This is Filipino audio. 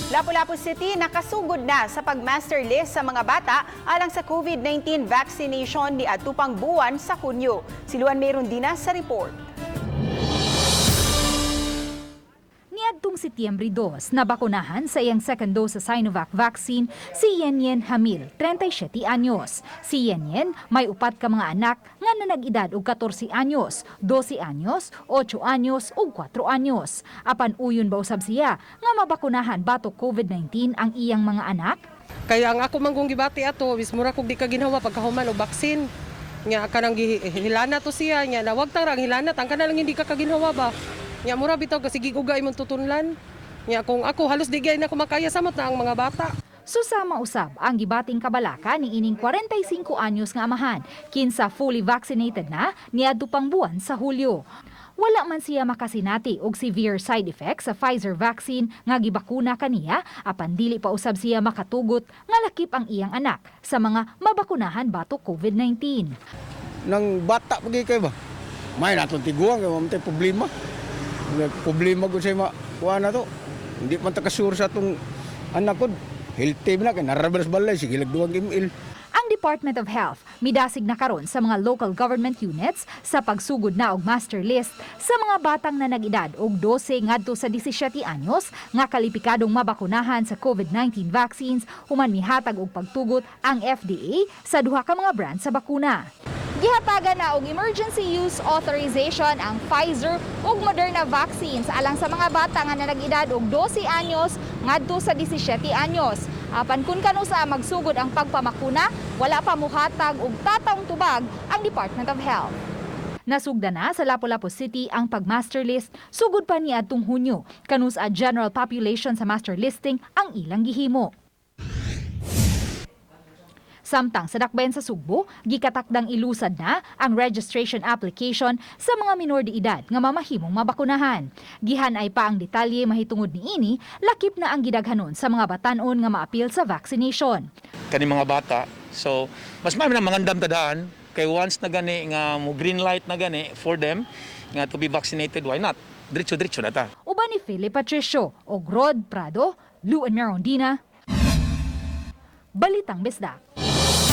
Lapu-Lapu City nakasugod na sa pag-master list sa mga bata alang sa COVID-19 vaccination ni atupang buwan sa Hunyo. Si Luan Merundina sa report. Niadtong Setyembre 2, nabakunahan sa iyang second dose sa Sinovac vaccine si Yenyen Hamil, 37 anyos. Si Yenyen may upat ka mga anak nga nanag-edad og 14 anyos, 12 anyos, 8 anyos ug 4 anyos. Apan uyon ba usab siya nga mabakunahan batok COVID-19 ang iyang mga anak? Kaya ang ako manggong gibati ato, bismura kog di ka ginhawa pagkahuman og baksin. Nya kanang hilana to siya, nya na wag tarang hilana, ang kana lang hindi ka kaginhawa ba. Nya mura bitaw kasi gigugay imong tutunlan. Nya kung ako halos di gyud na kumakaya samot na ang mga bata. Susama usab ang gibating kabalaka ni ining 45 anyos nga amahan, kinsa fully vaccinated na niadto pang buwan sa Hulyo. Wala man siya makasinati og severe side effects sa Pfizer vaccine nga gibakuna kaniya, apan dili pa usab siya makatugot nga lakip ang iyang anak sa mga mabakunahan batok COVID-19. Nang bata pagi kay ba? May naton tiguang kay mamtay problema. Problema ko sa kuha na to. Hindi man ta kasure sa tong anak ko. Healthy na kay narabas balay sige lagduwang email. Ang Department of Health midasig na karon sa mga local government units sa pagsugod na og master list sa mga batang nanag-edad og 12 ngadto sa 17 anyos nga kalipikadong mabakunahan sa COVID-19 vaccines human mihatag og pagtugot ang FDA sa duha ka mga brand sa bakuna. Gihatagan na og emergency use authorization ang Pfizer ug Moderna vaccines alang sa mga bata nga nanag-edad og 12 anyos ngadto sa 17 anyos. Apan kun kano sa magsugod ang pagpamakuna, wala pa muhatag og tataong tubag ang Department of Health. Nasugda na sa Lapu-Lapu City ang pag-master list, sugod pa niadtong Hunyo. Kanus a general population sa master listing ang ilang gihimo. Samtang sa dakbayan sa Sugbo, gikatakdang ilusad na ang registration application sa mga minor de edad nga mamahimong mabakunahan. Gihanay pa ang detalye mahitungod niini, lakip na ang gidaghanon sa mga batanon nga maapil sa vaccination. Kani mga bata, so mas marami na mangandam tadaan kay once na gani nga mo green light na gani for them nga to be vaccinated, why not? Diretso-diretso na ta. Uban ni Philip Patricio o Rod Prado, Luan Merondina, Balitang Bisdak.